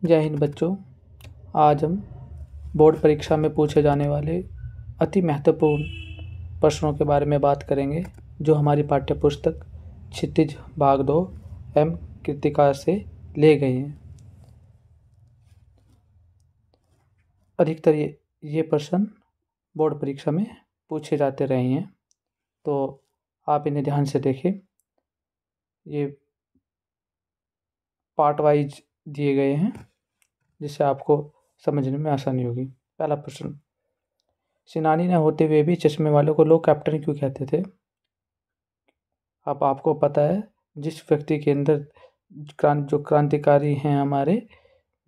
जय हिंद बच्चों। आज हम बोर्ड परीक्षा में पूछे जाने वाले अति महत्वपूर्ण प्रश्नों के बारे में बात करेंगे, जो हमारी पाठ्य पुस्तक क्षितिज भाग 2 एम कृतिका से ले गए हैं। अधिकतर ये प्रश्न बोर्ड परीक्षा में पूछे जाते रहे हैं, तो आप इन्हें ध्यान से देखें। ये पार्ट वाइज दिए गए हैं, जिससे आपको समझने में आसानी होगी। पहला प्रश्न, सेनानी न होते हुए भी चश्मे वालों को लोग कैप्टन क्यों कहते थे? अब आपको पता है, जिस व्यक्ति के अंदर जो क्रांतिकारी हैं हमारे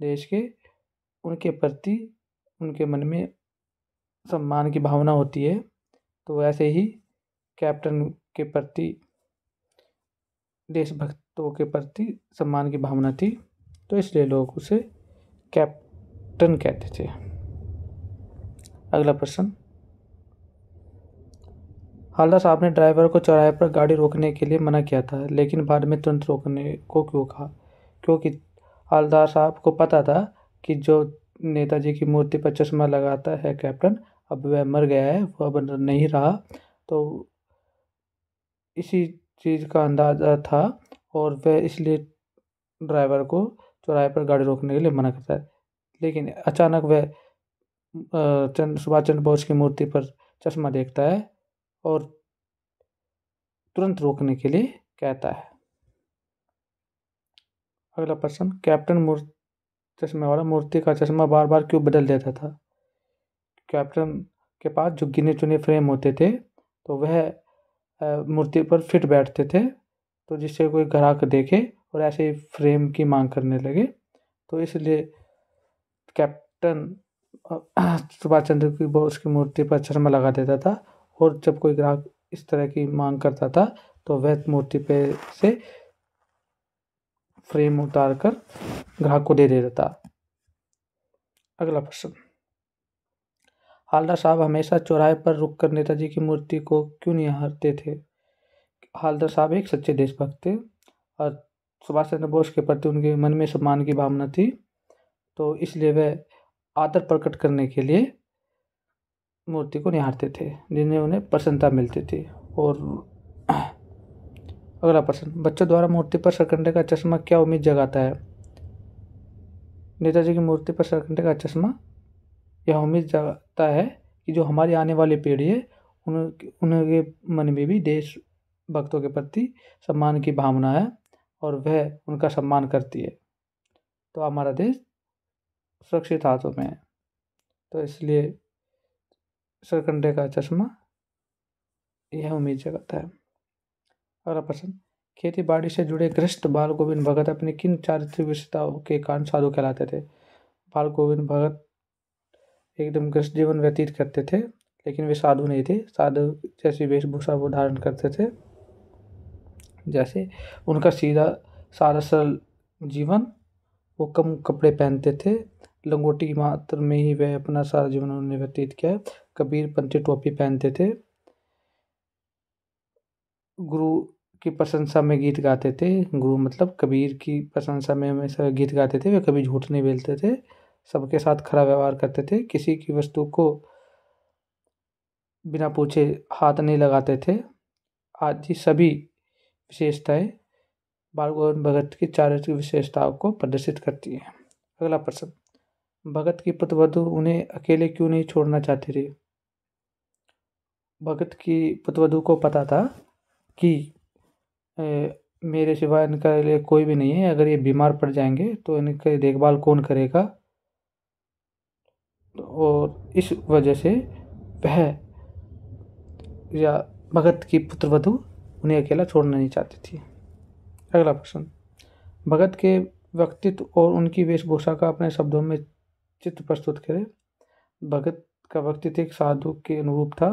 देश के, उनके प्रति उनके मन में सम्मान की भावना होती है, तो वैसे ही कैप्टन के प्रति, देशभक्तों के प्रति सम्मान की भावना थी, तो इसलिए लोग उसे कैप्टन कहते थे। अगला प्रश्न, हवलदार साहब ने ड्राइवर को चौराहे पर गाड़ी रोकने के लिए मना किया था, लेकिन बाद में तुरंत रोकने को क्यों कहा? क्योंकि हवलदार साहब को पता था कि जो नेताजी की मूर्ति पर चश्मा लगाता है कैप्टन, अब वह मर गया है, वह अब नहीं रहा, तो इसी चीज़ का अंदाज़ा था और वह इसलिए ड्राइवर को चौराहे पर गाड़ी रोकने के लिए मना करता है। लेकिन अचानक वह सुभाष चंद्र बोस की मूर्ति पर चश्मा देखता है और तुरंत रोकने के लिए कहता है। अगला प्रश्न, कैप्टन चश्मे वाला मूर्ति का चश्मा बार बार क्यों बदल देता था? कैप्टन के पास जो गिने चुने फ्रेम होते थे, तो वह मूर्ति पर फिट बैठते थे, तो जिससे कोई ग्राहक देखे और ऐसे ही फ्रेम की मांग करने लगे, तो इसलिए कैप्टन सुभाष चंद्र बोस की मूर्ति पर चश्मा लगा देता था, और जब कोई ग्राहक इस तरह की मांग करता था तो वह मूर्ति पे से फ्रेम उतार कर ग्राहक को दे देता था। अगला प्रश्न, हवलदार साहब हमेशा चौराहे पर रुककर नेताजी की मूर्ति को क्यों निहारते थे? हवलदार साहब एक सच्चे देशभक्त थे और सुभाष चंद्र बोस के प्रति उनके मन में सम्मान की भावना थी, तो इसलिए वह आदर प्रकट करने के लिए मूर्ति को निहारते थे, जिन्हें उन्हें प्रसन्नता मिलती थी। और अगला प्रश्न, बच्चों द्वारा मूर्ति पर सरकंडे का चश्मा क्या उम्मीद जगाता है? नेताजी की मूर्ति पर सरकंडे का चश्मा यह उम्मीद जगाता है कि जो हमारी आने वाली पीढ़ी है, उनके मन में भी देशभक्तों के प्रति सम्मान की भावना है और वह उनका सम्मान करती है, तो हमारा देश सुरक्षित हाथों में है, तो इसलिए सरकंडे का चश्मा यह उम्मीद जगाता है। अगला प्रश्न, खेती बाड़ी से जुड़े गृहस्थ बाल गोविंद भगत अपनी किन चारित्रिक विशेषताओं के कारण साधु कहलाते थे? बाल गोविंद भगत एकदम गृहस्थ जीवन व्यतीत करते थे, लेकिन वे साधु नहीं थे। साधु जैसी वेशभूषा वो धारण करते थे, जैसे उनका सीधा सादा सरल जीवन, वो कम कपड़े पहनते थे, लंगोटी की मात्र में ही वह अपना सारा जीवन उन्होंने व्यतीत किया। कबीर पंथी टोपी पहनते थे, गुरु की प्रशंसा में गीत गाते थे। गुरु मतलब कबीर की प्रशंसा में हमेशा गीत गाते थे। वे कभी झूठ नहीं बोलते थे, सबके साथ खरा व्यवहार करते थे, किसी की वस्तु को बिना पूछे हाथ नहीं लगाते थे। आदि सभी विशेषताएं बाल गोविंद भगत की चारित्रिक विशेषताओं को प्रदर्शित करती हैं। अगला प्रश्न, भगत की पुत्रवधू उन्हें अकेले क्यों नहीं छोड़ना चाहती थी? भगत की पुत्रवधू को पता था कि मेरे सिवा इनका लिए कोई भी नहीं है, अगर ये बीमार पड़ जाएंगे तो इनकी देखभाल कौन करेगा, और इस वजह से वह या भगत की पुत्रवधू उन्हें अकेला छोड़ना नहीं चाहती थी। अगला प्रश्न, भगत के व्यक्तित्व और उनकी वेशभूषा का अपने शब्दों में चित्र प्रस्तुत करें। भगत का व्यक्तित्व एक साधु के अनुरूप था।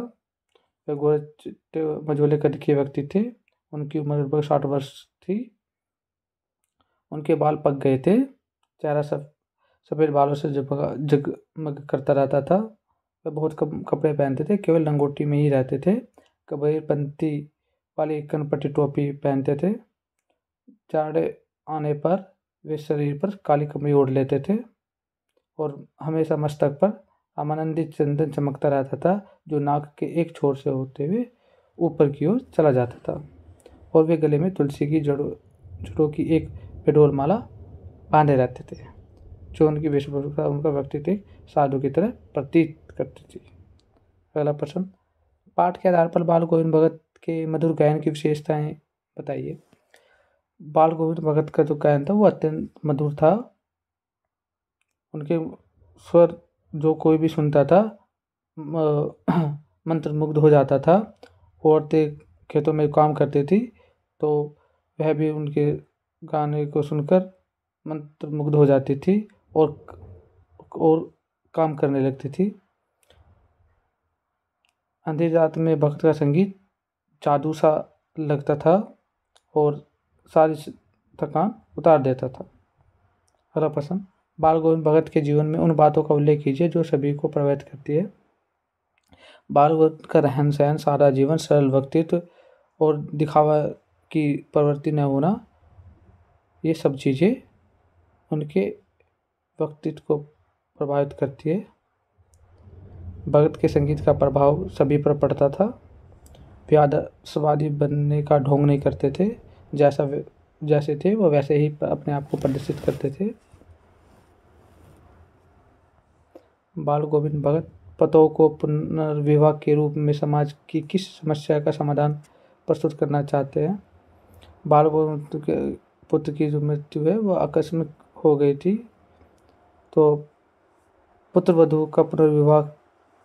वे गोरे मझोले कद के व्यक्ति थे, उनकी उम्र लगभग 60 वर्ष थी, उनके बाल पक गए थे, चेहरा सफ़ेद बालों से जगमग करता रहता था। वे बहुत कम कपड़े पहनते थे, केवल लंगोटी में ही रहते थे। कबीरपंथी वाली कनपट्टी टोपी पहनते थे। जाड़े आने पर वे शरीर पर काली कमरी ओढ़ लेते थे और हमेशा मस्तक पर आमानंदित चंदन चमकता रहता था, जो नाक के एक छोर से होते हुए ऊपर की ओर चला जाता था। और वे गले में तुलसी की जड़ों की एक बेडोल माला बांधे रहते थे, जो उनकी वेशभूषा उनका व्यक्तित्व एक साधु की तरह प्रतीत करती थी। अगला प्रश्न, पाठ के आधार पर बाल गोविंद भगत के मधुर गायन की विशेषताएं बताइए। बाल गोविंद भगत का जो गायन था वो अत्यंत मधुर था। उनके स्वर जो कोई भी सुनता था मंत्रमुग्ध हो जाता था। औरतें खेतों में काम करती थी तो वह भी उनके गाने को सुनकर मंत्रमुग्ध हो जाती थी और काम करने लगती थी। अंधेरी रात में भक्त का संगीत जादू सा लगता था और सारी थकान उतार देता था। अगला प्रश्न, बाल गोविंद भगत के जीवन में उन बातों का उल्लेख कीजिए जो सभी को प्रभावित करती है। बाल गोविंद का रहन सहन, सादा जीवन, सरल व्यक्तित्व और दिखावा की प्रवृत्ति न होना, ये सब चीज़ें उनके व्यक्तित्व को प्रभावित करती है। भगत के संगीत का प्रभाव सभी पर पड़ता था। वे आदर्शवादी बनने का ढोंग नहीं करते थे, जैसे थे वो वैसे ही अपने आप को प्रदर्शित करते थे। बाल गोविंद भगत पतों को पुनर्विवाह के रूप में समाज की किस समस्या का समाधान प्रस्तुत करना चाहते हैं। बाल गोविंद के पुत्र की जो मृत्यु है वो आकस्मिक हो गई थी, तो पुत्र वधू का पुनर्विवाह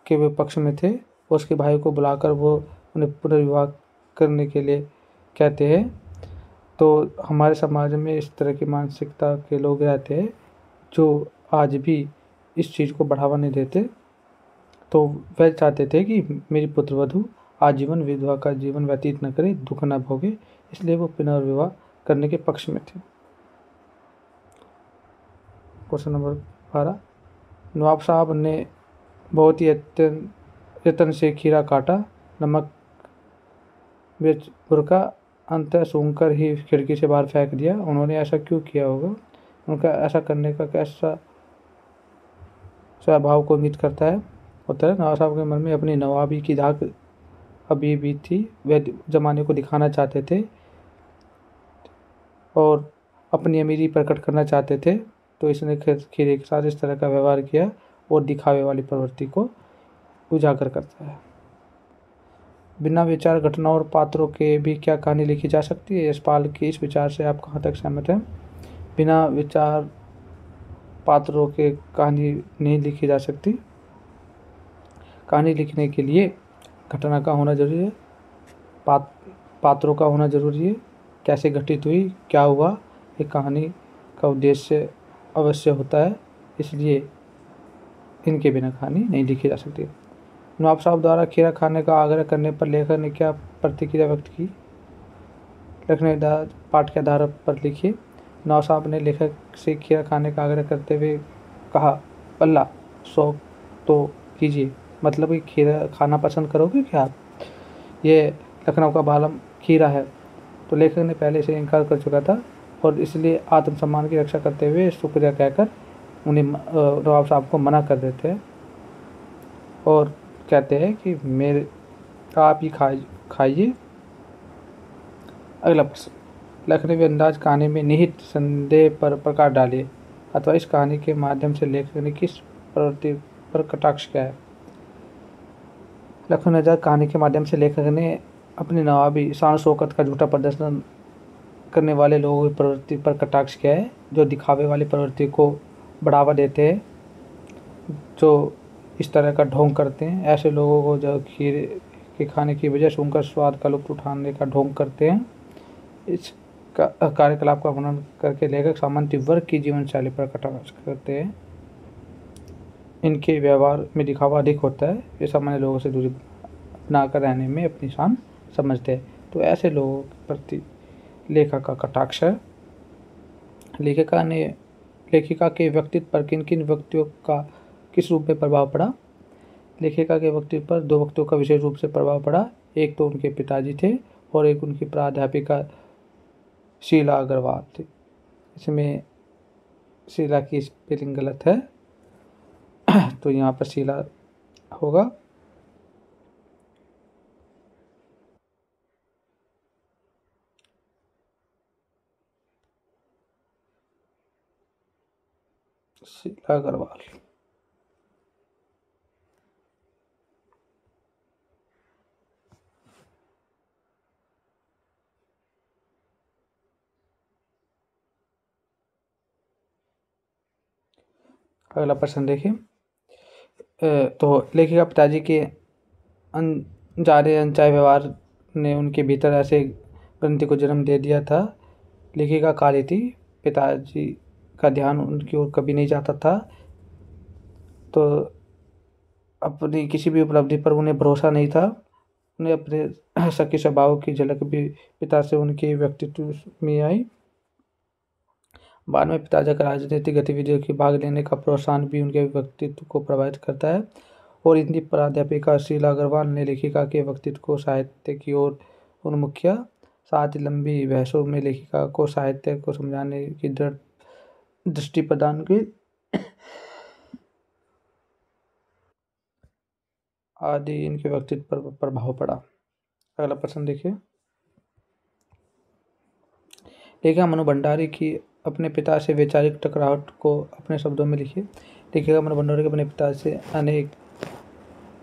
के वे पक्ष में थे और उसके भाई को बुलाकर वो उन्हें पुनर्विवाह करने के लिए कहते हैं। तो हमारे समाज में इस तरह की मानसिकता के लोग रहते हैं जो आज भी इस चीज़ को बढ़ावा नहीं देते। तो वह चाहते थे कि मेरी पुत्र वधू आजीवन विधवा का जीवन व्यतीत न करे, दुख न भोगे, इसलिए वो पुनर्विवाह करने के पक्ष में थे। क्वेश्चन नंबर 12, नवाब साहब ने बहुत ही यत्न से खीरा काटा, नमक मिर्च बुरका, अंततः सूंघकर ही खिड़की से बाहर फेंक दिया। उन्होंने ऐसा क्यों किया होगा? उनका ऐसा करने का कैसा स्वभाव को इंगित करता है? उत्तर है, नवाब साहब के मन में अपनी नवाबी की धाक अभी भी थी। वह जमाने को दिखाना चाहते थे और अपनी अमीरी प्रकट करना चाहते थे, तो इसने खीरे के साथ इस तरह का व्यवहार किया और दिखावे वाली प्रवृत्ति को उजागर करता है। बिना विचार घटनाओं और पात्रों के भी क्या कहानी लिखी जा सकती है? यशपाल के इस विचार से आप कहाँ तक सहमत हैं? बिना विचार पात्रों के कहानी नहीं लिखी जा सकती। कहानी लिखने के लिए घटना का होना जरूरी है, पात्रों का होना जरूरी है, कैसे घटित हुई, क्या हुआ, एक कहानी का उद्देश्य अवश्य होता है, इसलिए इनके बिना कहानी नहीं लिखी जा सकती। नवाब साहब द्वारा खीरा खाने का आग्रह करने पर लेखक ने क्या प्रतिक्रिया व्यक्त की? लेखक ने पाठ के आधार पर लिखिए। नवाब साहब ने लेखक से खीरा खाने का आग्रह करते हुए कहा, अल्लाह शौक तो कीजिए, मतलब कि खीरा खाना पसंद करोगे क्या आप? ये लखनऊ का बालम खीरा है। तो लेखक ने पहले से इनकार कर चुका था और इसलिए आत्मसम्मान की रक्षा करते हुए शुक्रिया कहकर उन्हें नवाब साहब को मना कर देते हैं और कहते हैं कि मेरे आप ही खाइए। अगला प्रश्न, लखनवी अंदाज कहानी में निहित संदेह पर प्रकाश डालिए, अथवा इस कहानी के माध्यम से लेखक ने किस प्रवृत्ति पर कटाक्ष किया है? लखनवी अंदाज कहानी के माध्यम से लेखक ने अपनी नवाबी शान शौकत का झूठा प्रदर्शन करने वाले लोगों की प्रवृत्ति पर कटाक्ष किया है, जो दिखावे वाली प्रवृत्ति को बढ़ावा देते हैं, जो इस तरह का ढोंग करते हैं। ऐसे लोगों को जो खीर के खाने की वजह से उनका स्वाद का लुत्फ उठाने का ढोंग करते हैं। इस कार्यकलाप का वर्णन करके लेखक सामान्य वर्ग की जीवन शैली पर कटाक्ष करते हैं। इनके व्यवहार में दिखावा अधिक होता है, ये सामान्य लोगों से दूरी बनाकर रहने में अपनी शान समझते हैं। तो ऐसे लोगों के प्रति लेखक का कटाक्ष है। लेखिका के व्यक्तित्व पर किन किन व्यक्तियों का किस रूप में प्रभाव पड़ा? लेखिका के व्यक्तित्व पर दो व्यक्तियों का विशेष रूप से प्रभाव पड़ा। एक तो उनके पिताजी थे और एक उनकी प्राध्यापिका शीला अग्रवाल थी। इसमें शीला की स्पेलिंग गलत है, तो यहाँ पर शीला होगा। शीला अग्रवाल। अगला प्रश्न देखिए। तो लेखिका पिताजी के अनजाने अनचाहे व्यवहार ने उनके भीतर ऐसे ग्रंथि को जन्म दे दिया था। लेखिका काली थी, पिताजी का ध्यान उनकी ओर कभी नहीं जाता था, तो अपनी किसी भी उपलब्धि पर उन्हें भरोसा नहीं था। उन्हें अपने सके स्वभाव की झलक भी पिता से उनके व्यक्तित्व में आई। बाद में पिताजी का राजनीतिक गतिविधियों की भाग लेने का प्रोत्साहन भी उनके व्यक्तित्व को प्रभावित करता है। और हिंदी प्राध्यापिका शीला अग्रवाल ने लेखिका के व्यक्तित्व को साहित्य की ओर उन्मुख किया। साथ ही लंबी बहसों में लेखिका को साहित्य को समझाने की दृढ़ दृष्टि प्रदान की। आदि इनके व्यक्तित्व पर प्रभाव पड़ा। अगला प्रश्न देखिए। लेखिका मनु भंडारी की अपने पिता से वैचारिक टकराहट को अपने शब्दों में लिखिए। लेखिका मनु भंडारी के अपने पिता से अनेक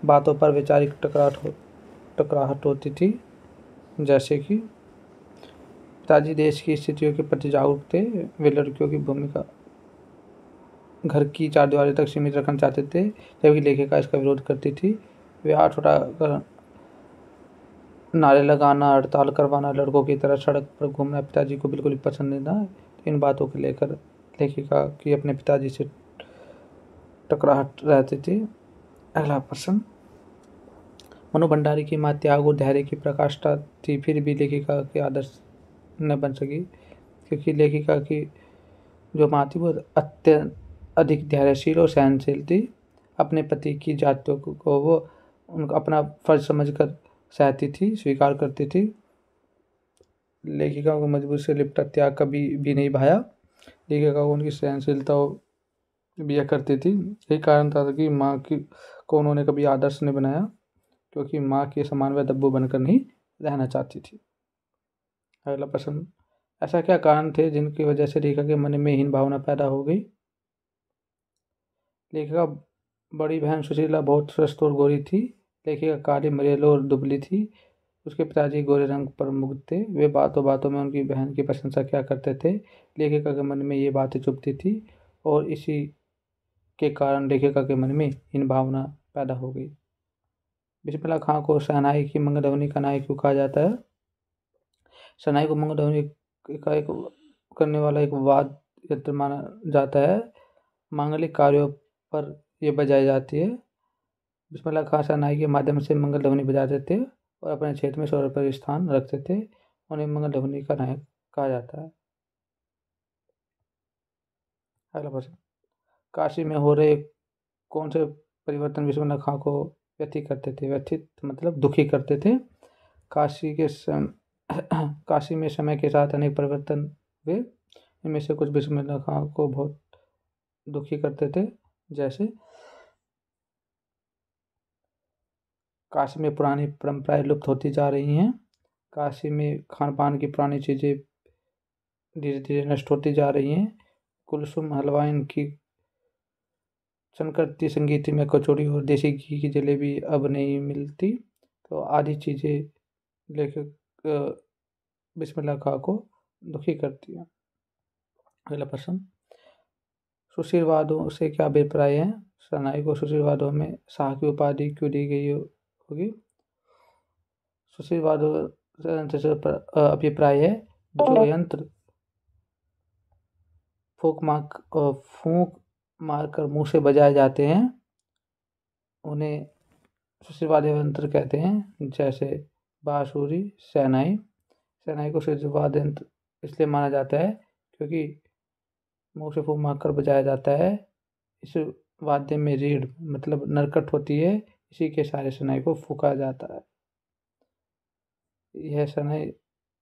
बातों पर वैचारिक टकराहट होती थी, जैसे कि पिताजी देश की स्थितियों के प्रति जागरूक थे। वे लड़कियों की भूमिका घर की चारदीवारी तक सीमित रखना चाहते थे, जबकि लेखिका इसका विरोध करती थी। वे हाथ उठाकर नारे लगाना, हड़ताल करवाना, लड़कों की तरह सड़क पर घूमना पिताजी को बिल्कुल भी पसंद नहीं था। इन बातों को लेकर लेखिका की अपने पिताजी से टकराहट रहती थी। अगला प्रश्न। मनु भंडारी की मां त्याग और धैर्य की प्रकाष्ठा थी, फिर भी लेखिका के आदर्श न बन सकी, क्योंकि लेखिका की जो माँ थी वो अत्यंत अधिक धैर्यशील और सहनशील थी। अपने पति की जातियों को वो उनका अपना फर्ज समझकर सहती थी, स्वीकार करती थी। लेखिका को मजबूरी से लिपटा त्याग कभी भी नहीं भाया। लेखिका को उनकी सहनशीलता भी करती थी। यही कारण था कि माँ की को उन्होंने कभी आदर्श नहीं बनाया, क्योंकि माँ के समान वह दब्बू बनकर नहीं रहना चाहती थी। अगला प्रश्न। ऐसा क्या कारण थे जिनकी वजह से लेखिका के मन में हीन भावना पैदा हो गई? लेखिका बड़ी बहन सुशीला बहुत स्वस्थ और गोरी थी। लेखिका काली, मरेलो और दुबली थी। उसके पिताजी गोरे रंग पर मुग्ध थे। वे बातों बातों में उनकी बहन की प्रशंसा किया करते थे। लेखिका के मन में ये बातें चुभती थी, और इसी के कारण लेखिका के मन में हीन भावना पैदा हो गई। बिस्मिल्लाह खां को शहनाई की मंगलध्वनि का नायक क्यों कहा जाता है? शहनाई को मंगलध्वनि का एक करने वाला एक वाद्य यंत्र माना जाता है। मांगलिक कार्यों पर यह बजाई जाती है। बिस्मिल्लाह खां शहनाई के माध्यम से मंगल ध्वनि बजाते थे और अपने क्षेत्र में स्वर पर स्थान रखते थे। उन्हें मंगल ध्वनि का नायक कहा जाता है। अगला प्रश्न। काशी में हो रहे कौन से परिवर्तन बिस्मिल्लाह खां को व्यथित करते थे? व्यथित मतलब दुखी करते थे। काशी के काशी में समय के साथ अनेक परिवर्तन हुए। इनमें से कुछ बिस्मिल्लाह खां को बहुत दुखी करते थे, जैसे काशी में पुरानी परंपराएं लुप्त होती जा रही हैं। काशी में खान पान की पुरानी चीज़ें धीरे धीरे नष्ट होती जा रही हैं। कुलसुम हलवाइन की संकरती संगीत में कचौड़ी और देसी घी की जलेबी अब नहीं मिलती। तो आदि चीज़ें लेखक बिस्मिल्लाह खां को दुखी करती हैं। अगला प्रश्न। सुशीलवादियों से क्या अभिप्राय है? शहनाई को सुशीलवादियों में शाह की उपाधि क्यों दी गई होगी? सुशीलवादियों से अभिप्राय है जो यंत्र फूंक मारकर मुंह से बजाए जाते हैं उन्हें सुशीलवाद्य यंत्र कहते हैं, जैसे बांसुरी, शहनाई। शहनाई को सुशीलवाद्य यंत्र इसलिए माना जाता है क्योंकि मुंह से फूंक मारकर बजाया जाता है। इस वाद्य में रीढ़ मतलब नरकट होती है, इसी के सहारे शहनाई को फूंका जाता है। यह शहनाई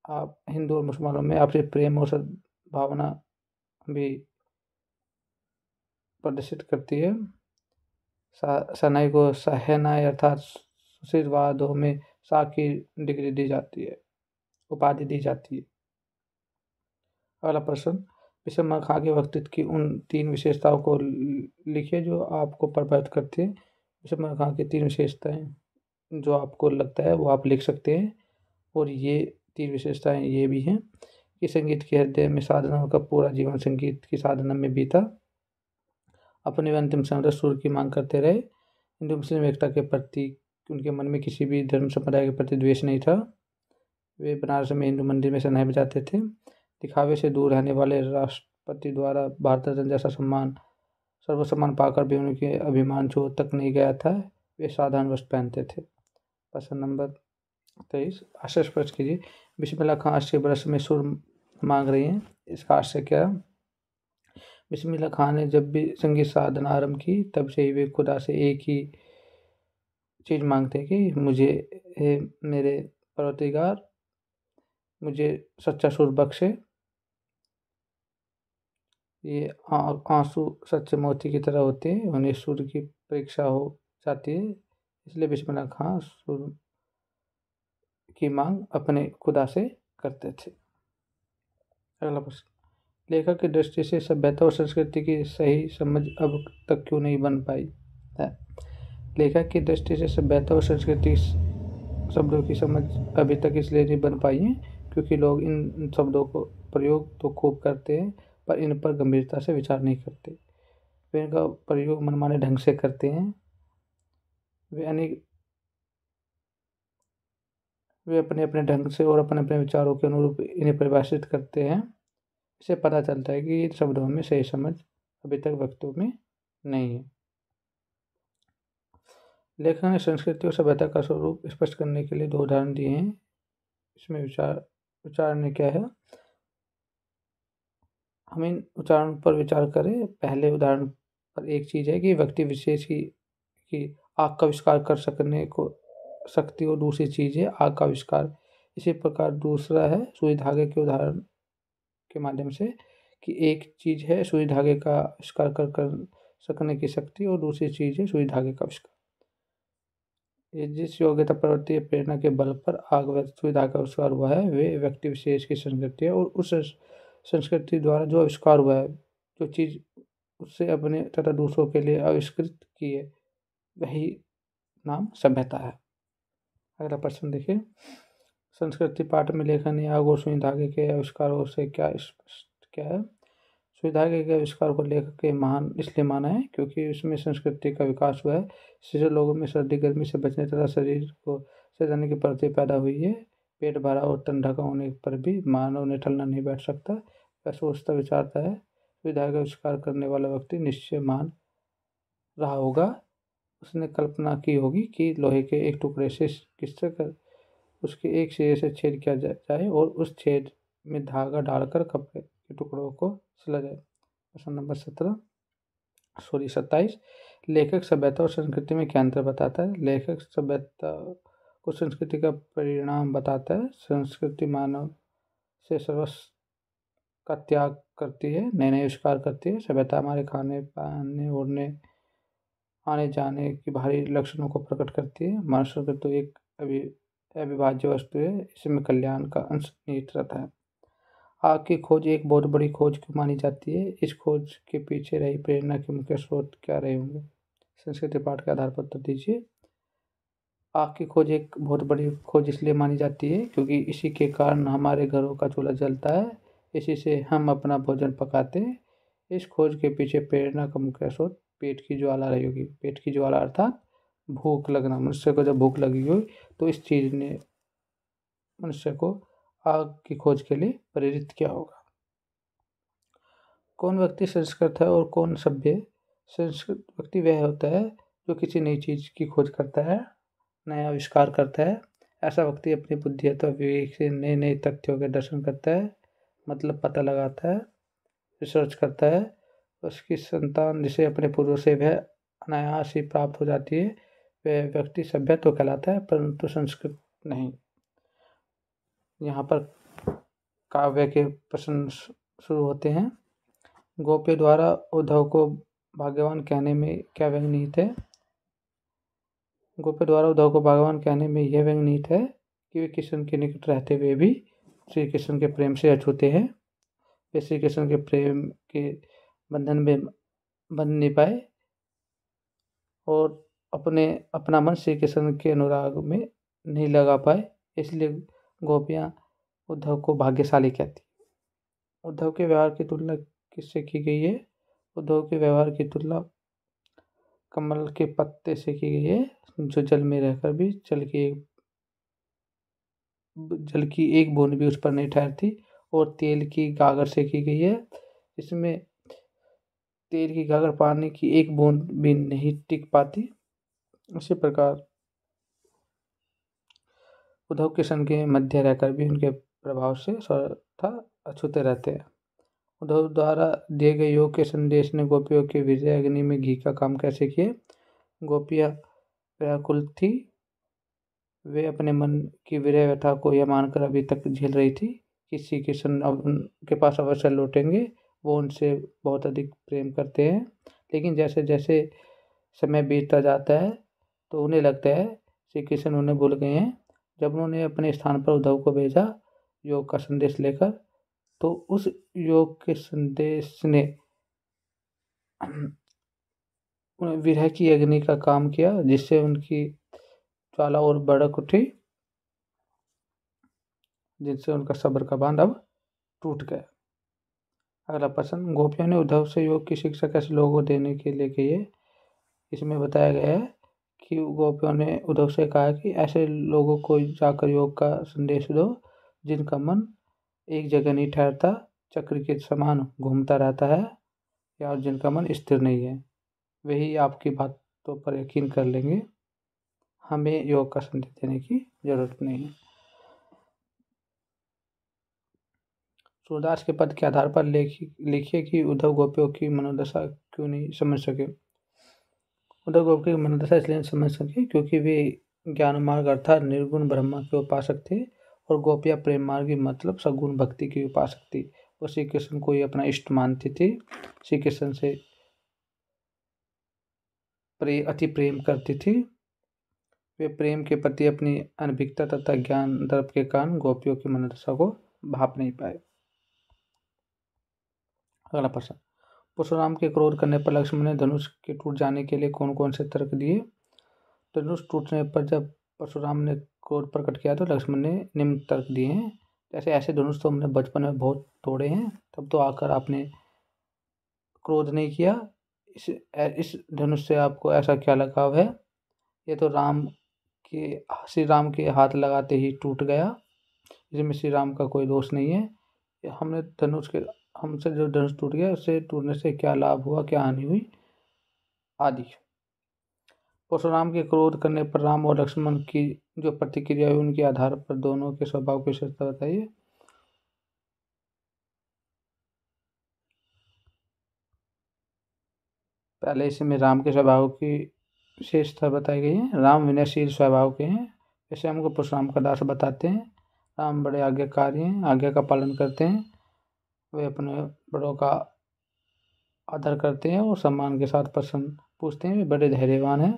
आप हिंदू और मुसलमानों में आपसी प्रेम और सद्भावना भी प्रदर्शित करती है। शनाई को सहनाई अर्थात सुशीलवादों में शाह की डिग्री दी जाती है, उपाधि दी जाती है। अगला प्रश्न, विशंबर खां के व्यक्तित्व की उन 3 विशेषताओं को लिखिए जो आपको प्रभावित करती है। विशंबर खां की 3 विशेषताएं जो आपको लगता है वो आप लिख सकते हैं। और ये 3 विशेषताएं ये भी हैं कि संगीत के हृदय में साधना का पूरा जीवन संगीत की साधना में बीता, अपने अंतिम समय सुर की मांग करते रहे, हिंदू मुस्लिम एकता के प्रति उनके मन में किसी भी धर्म संप्रदाय के प्रति द्वेष नहीं था, वे बनारस में हिंदू मंदिर में शनाई बजाते थे, दिखावे से दूर रहने वाले राष्ट्रपति द्वारा भारत रत्न जैसा सम्मान सर्वसम्मान पाकर भी उनके अभिमान छू तक नहीं गया था, वे साधारण वस्त्र पहनते थे। प्रश्न नंबर 23, आशय स्पष्ट कीजिए। बिस्मिल्लाह खां 80 वर्ष में सुर मांग रही हैं, इसका आशय क्या है? बिस्मिल्लाह खां ने जब भी संगीत साधना आरंभ की तब से ही वे खुदा से एक ही चीज़ मांगते कि मुझे मेरे परवरदिगार मुझे सच्चा सुर बख्शे। ये आंसू सच्चे मोती की तरह होते हैं, उन्हें सुर की परीक्षा हो जाती है, इसलिए बिस्मिल्लाह खां सुर की मांग अपने खुदा से करते थे। अगला प्रश्न, लेखक की दृष्टि से सभ्यता और संस्कृति की सही समझ अब तक क्यों नहीं बन पाई है? लेखक की दृष्टि से सभ्यता और संस्कृति शब्दों की समझ अभी तक इसलिए नहीं बन पाई है क्योंकि लोग इन शब्दों को प्रयोग तो खूब करते हैं पर इन पर गंभीरता से विचार नहीं करते। वे इनका प्रयोग मनमाने ढंग से करते हैं। वे अपने अपने ढंग से और अपने अपने विचारों के अनुरूप इन्हें परिभाषित करते हैं। इससे पता चलता है कि इन शब्दों में सही समझ अभी तक वक्तों में नहीं है। लेखक ने संस्कृति और सभ्यता का स्वरूप स्पष्ट करने के लिए 2 उदाहरण दिए हैं। इसमें विचारने क्या है? हम इन उच्चारण पर विचार करें। पहले उदाहरण पर एक चीज़ है कि व्यक्ति विशेष की आग का आविष्कार कर सकने को शक्ति, और दूसरी चीज़ है आग का आविष्कार। इसी प्रकार दूसरा है सुई धागे के उदाहरण के माध्यम से कि एक चीज़ है सुई धागे का आविष्कार कर सकने की शक्ति, और दूसरी चीज़ है सुई धागे का आविष्कार। ये जिस योग्यता, प्रवृत्ति या प्रेरणा के बल पर आग व सुई धागे का आविष्कार हुआ है वे व्यक्ति विशेष की संस्कृति है, और उस संस्कृति द्वारा जो आविष्कार हुआ है, जो चीज़ उससे अपने तथा दूसरों के लिए आविष्कृत की है, वही नाम सभ्यता है। अगला प्रश्न देखिए, संस्कृति पाठ में लेखक ने आग और सुई धागे के आविष्कारों से क्या स्पष्ट किया है? सुई धागे के आविष्कार को लेखक के महान इसलिए माना है क्योंकि उसमें संस्कृति का विकास हुआ है, इससे लोगों में सर्दी गर्मी से बचने तथा शरीर को सजाने की प्रवृत्ति पैदा हुई है। पेट भरा और तन ढका होने पर भी मानव निठल्ला नहीं बैठ सकता, वह सोचता विचारता है। सुई धागे का आविष्कार करने वाला व्यक्ति निश्चय मान रहा होगा, उसने कल्पना की होगी कि लोहे के एक टुकड़े से किससे कर उसके एक सिरे से छेद किया जाए और उस छेद में धागा डालकर कपड़े के टुकड़ों को सिला जाए। प्रश्न नंबर 27, लेखक सभ्यता और संस्कृति में क्या अंतर बताता है? लेखक सभ्यता को संस्कृति का परिणाम बताता है। संस्कृति मानव से सर्वस्व का त्याग करती है, नए नए आविष्कार करती है। सभ्यता हमारे खाने पहनने ओढ़ने आने जाने की भारी लक्षणों को प्रकट करती है। मनुष्य का तो एक अविभाज्य वस्तु है, इसमें कल्याण का अंश निहित रहता है। आग की खोज एक बहुत बड़ी खोज क्यों मानी जाती है? इस खोज के पीछे रही प्रेरणा के मुख्य स्रोत क्या रहे होंगे? संस्कृति पाठ के आधार पर उत्तर दीजिए। आग की खोज एक बहुत बड़ी खोज इसलिए मानी जाती है क्योंकि इसी के कारण हमारे घरों का चूल्हा जलता है, इसी से हम अपना भोजन पकाते हैं। इस खोज के पीछे प्रेरणा का मुख्य स्रोत पेट की ज्वाला रही होगी। पेट की ज्वाला अर्थात भूख लगना। मनुष्य को जब भूख लगी हो तो इस चीज़ ने मनुष्य को आग की खोज के लिए प्रेरित किया होगा। कौन व्यक्ति संस्कृत है और कौन सभ्य? संस्कृत व्यक्ति वह होता है जो किसी नई चीज़ की खोज करता है, नया आविष्कार करता है। ऐसा व्यक्ति अपनी बुद्धि अथवा विवेक से नए नए तथ्यों के दर्शन करता है, मतलब पता लगाता है, रिसर्च करता है। उसकी संतान जिसे अपने पूर्वजों से वह अनायास ही प्राप्त हो जाती है, वह व्यक्ति सभ्य तो कहलाता है परंतु संस्कृत नहीं। यहाँ पर काव्य के प्रश्न शुरू होते हैं। गोपी द्वारा उद्धव को भाग्यवान कहने में क्या व्यंग निहित है? गोपियों द्वारा उद्धव को भाग्यवान कहने में यह व्यंग निहित है कि वे कृष्ण के निकट रहते हुए भी श्री कृष्ण के प्रेम से अछूते हैं। वे श्री कृष्ण के प्रेम के बंधन में बंध नहीं पाए और अपना मन श्री कृष्ण के अनुराग में नहीं लगा पाए, इसलिए गोपियाँ उद्धव को भाग्यशाली कहती। उद्धव के व्यवहार की तुलना किससे की गई है? उद्धव के व्यवहार की तुलना कमल के पत्ते से की गई है, जो जल में रहकर भी जल की एक बूंद भी उस पर नहीं ठहरती, और तेल की गागर से की गई है, इसमें तेल की गागर पानी की एक बूंद भी नहीं टिक पाती। उसी प्रकार उद्धव कृष्ण के मध्य रहकर भी उनके प्रभाव से सर्वथा अछूते रहते हैं। उद्धव द्वारा दिए गए योग के संदेश ने गोपियों के विजय अग्नि में घी का काम कैसे किए? गोपियाँ व्याकुल थी, वे अपने मन की विरह व्यथा को यह मानकर अभी तक झेल रही थी कि श्री कृष्ण अब उनके पास अवश्य लौटेंगे, वो उनसे बहुत अधिक प्रेम करते हैं। लेकिन जैसे जैसे समय बीतता जाता है तो उन्हें लगता है श्री कृष्ण उन्हें भूल गए हैं। जब उन्होंने अपने स्थान पर उद्धव को भेजा योग का संदेश लेकर, तो उस योग के संदेश ने विरह की अग्नि का काम किया, जिससे उनकी ज्वाला और भड़क उठी, जिससे उनका सब्र का बांध अब टूट गया। अगला प्रश्न, गोपियों ने उद्धव से योग की शिक्षा कैसे लोगों को देने के लिए कही है? इसमें बताया गया है कि गोपियों ने उद्धव से कहा कि ऐसे लोगों को जाकर योग का संदेश दो जिनका मन एक जगह नहीं ठहरता, चक्र के समान घूमता रहता है, या जिनका मन स्थिर नहीं है, वही आपकी बातों पर यकीन कर लेंगे। हमें योग का संदेश देने की जरूरत नहीं है। सूरदास के पद के आधार पर लिखिए कि उद्धव गोपियों की मनोदशा क्यों नहीं समझ सके। उद्धव गोपियों की मनोदशा इसलिए नहीं समझ सके क्योंकि वे ज्ञान मार्ग अर्थात निर्गुण ब्रह्मा के उपासक थे, और गोपियाँ प्रेम मार्ग मतलब सगुण भक्ति की उपासक थी। वो श्री कृष्ण को ही अपना इष्ट मानती थी, श्री कृष्ण से अति प्रेम करती थी। वे प्रेम के प्रति अपनी अनभिज्ञता तथा ज्ञान दर्प के कारण गोपियों की मनोदशा को भाप नहीं पाए। अगला प्रश्न, परशुराम के क्रोध करने पर लक्ष्मण ने धनुष के टूट जाने के लिए कौन कौन से तर्क दिए? धनुष टूटने पर जब परशुराम ने क्रोध प्रकट किया तो लक्ष्मण ने निम्न तर्क दिए हैं। जैसे ऐसे धनुष तो हमने बचपन में बहुत तोड़े हैं, तब तो आकर आपने क्रोध नहीं किया। इस धनुष से आपको ऐसा क्या लगाव है? ये तो श्री राम के हाथ लगाते ही टूट गया, इसमें श्री राम का कोई दोष नहीं है। हमसे जो धनुष टूट गया उससे टूटने से क्या लाभ हुआ, क्या हानि हुई आदि। परशुराम के क्रोध करने पर राम और लक्ष्मण की जो प्रतिक्रिया हुई उनके आधार पर दोनों के स्वभाव की विशेषता बताइए। पहले इसमें राम के स्वभाव की विशेषता बताई गई है। राम विनयशील स्वभाव के हैं, जैसे हमको परशुराम का दास बताते हैं। राम बड़े आज्ञाकारी हैं, आज्ञा का पालन करते हैं, वे अपने बड़ों का आदर करते हैं और सम्मान के साथ प्रश्न पूछते हैं। वे बड़े धैर्यवान हैं।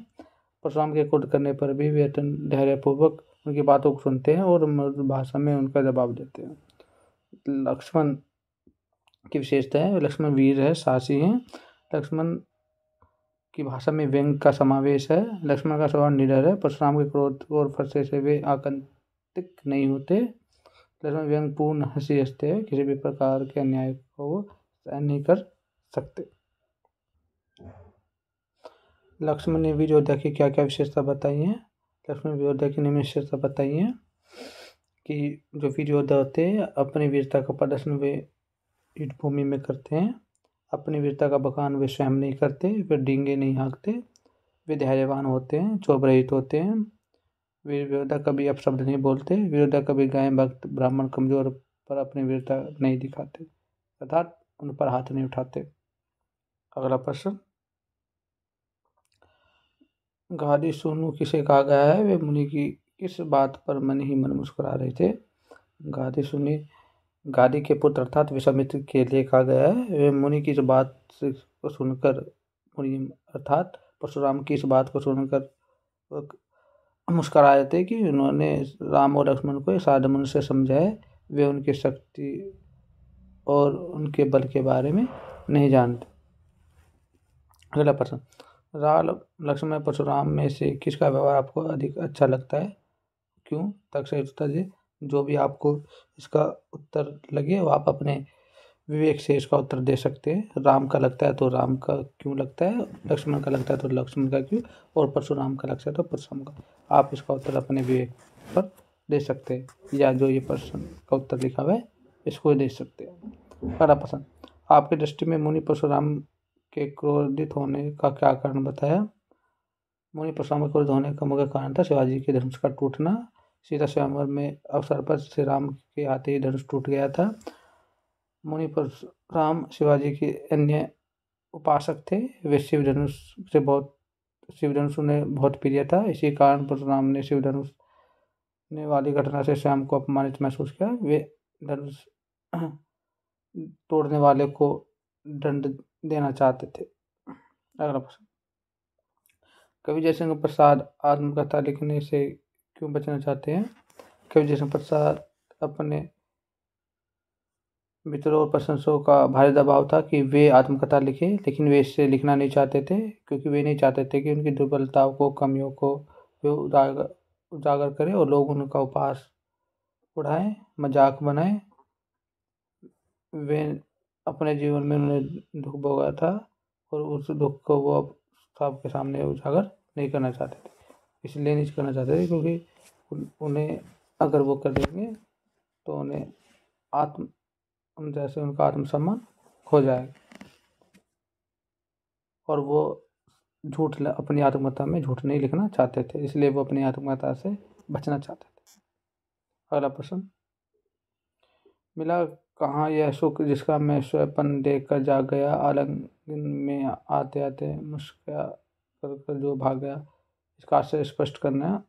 परशुराम के क्रोध करने पर भी वे अत्यंत धैर्यपूर्वक उनकी बातों को सुनते हैं और मधुर भाषा में उनका जवाब देते हैं। लक्ष्मण की विशेषता है, लक्ष्मण वीर है, साहसी हैं। लक्ष्मण की भाषा में व्यंग का समावेश है। लक्ष्मण का स्वभाव निडर है। परशुराम के क्रोध और फरसे से वे आतंकित नहीं होते। लक्ष्मण व्यंगपूर्ण हंसी हंसते हैं, किसी भी प्रकार के अन्याय को वो सहन नहीं कर सकते। लक्ष्मण ने वीर योद्धा की क्या क्या विशेषता बताई है? लक्ष्मण वीर योद्धा की निम्न विशेषता बताई है कि जो वीर योद्धा होते हैं अपनी वीरता का प्रदर्शन वे युद्ध भूमि में करते हैं। अपनी वीरता का बखान वे स्वयं नहीं करते, वे डींगे नहीं हाँकते, वे धैर्यवान होते हैं, क्षोभ रहित होते हैं। वीर योद्धा कभी अपशब्द नहीं बोलते। वीर योद्धा कभी गाय भक्त ब्राह्मण कमजोर पर अपनी वीरता नहीं दिखाते, अर्थात उन पर हाथ नहीं उठाते। अगला प्रश्न, गादी सोनू किसे कहा गया है? वे मुनि की किस बात पर मन ही मन मुस्कुरा रहे थे? गादी सुनी गादी के पुत्र अर्थात विश्वामित्र के लिए कहा गया है। वे मुनि की इस बात को सुनकर मुनीम, अर्थात परशुराम की इस बात को सुनकर मुस्कुराए थे कि उन्होंने राम और लक्ष्मण को साधु मनुष्य समझा है, वे उनकी शक्ति और उनके बल के बारे में नहीं जानते। अगला प्रश्न, राम लक्ष्मण परशुराम में से किसका व्यवहार आपको अधिक अच्छा लगता है, क्यों? तक सही उत्तर दे। जो भी आपको इसका उत्तर लगे वो आप अपने विवेक से इसका उत्तर दे सकते हैं। राम का लगता है तो राम का क्यों लगता है, लक्ष्मण का लगता है तो लक्ष्मण का क्यों, और परशुराम का लगता है तो परशुराम का। आप इसका उत्तर अपने विवेक पर दे सकते हैं, या जो ये प्रश्न का उत्तर लिखा हुआ है इसको दे सकते हैं। अगला प्रश्न, आपकी दृष्टि में मुनि परशुराम के क्रोधित होने का क्या कारण बताया? मुनि परशुराम के क्रोधित होने का मुख्य कारण था शिवाजी के धनुष का टूटना। सीता स्वयंवर में अवसर पर श्री राम के आते ही धनुष टूट गया था। मुनि परशुराम शिवाजी के अन्य उपासक थे। वे शिव धनुष उन्हें बहुत प्रिय था। इसी कारण परशुराम ने शिव धनुष ने वाली घटना से स्वयं को अपमानित महसूस किया। वे धनुष तोड़ने वाले को दंड देना चाहते थे। अगला प्रश्न, कवि जयशंकर प्रसाद आत्मकथा लिखने से क्यों बचना चाहते हैं? कवि जयशंकर प्रसाद अपने मित्रों और प्रशंसकों का भारी दबाव था कि वे आत्मकथा लिखें, लेकिन वे इससे लिखना नहीं चाहते थे, क्योंकि वे नहीं चाहते थे कि उनकी दुर्बलताओं को, कमियों को वे उजागर करें और लोग उनका उपहास उड़ाएं, मजाक बनाएं। वे अपने जीवन में उन्होंने दुख भोगा था और उस दुख को वो अब सबके सामने उजागर नहीं करना चाहते थे। इसलिए नहीं करना चाहते थे क्योंकि उन्हें अगर वो कर देंगे तो उन्हें जैसे उनका आत्मसम्मान खो जाएगा, और वो झूठ अपनी आत्मकथा में झूठ नहीं लिखना चाहते थे, इसलिए वो अपनी आत्मकथा से बचना चाहते थे। अगला प्रश्न, मिला कहाँ यह सुख जिसका मैं स्वप्न देखकर जाग गया, आलिंगन में आते आते मुस्कुरा कर जो भाग गया। इसका आशय स्पष्ट करना।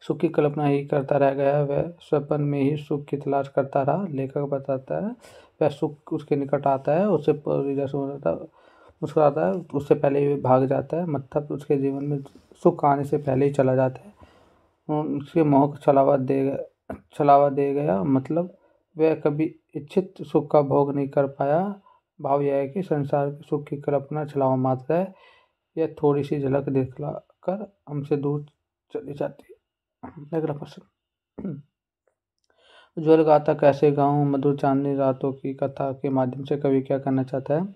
सुख की कल्पना ही करता रह गया, वह स्वप्न में ही सुख की तलाश करता रहा। लेखक बताता है वह सुख उसके निकट आता है, उससे मुस्कुराता है, उससे पहले ही भाग जाता है, मतलब उसके जीवन में सुख आने से पहले ही चला जाता है। उसके मोह को छलावा दे गया, मतलब वह कभी इच्छित सुख का भोग नहीं कर पाया। भाव यह है कि संसार के सुख की कल्पना छलावा मात्र है, यह थोड़ी सी झलक दिखला कर हमसे दूर चली जाती है। अगला प्रश्न, उज्ज्वल गाथा कैसे गाऊं, मधुर चांदनी रातों की कथा के माध्यम से कवि क्या कहना चाहता है?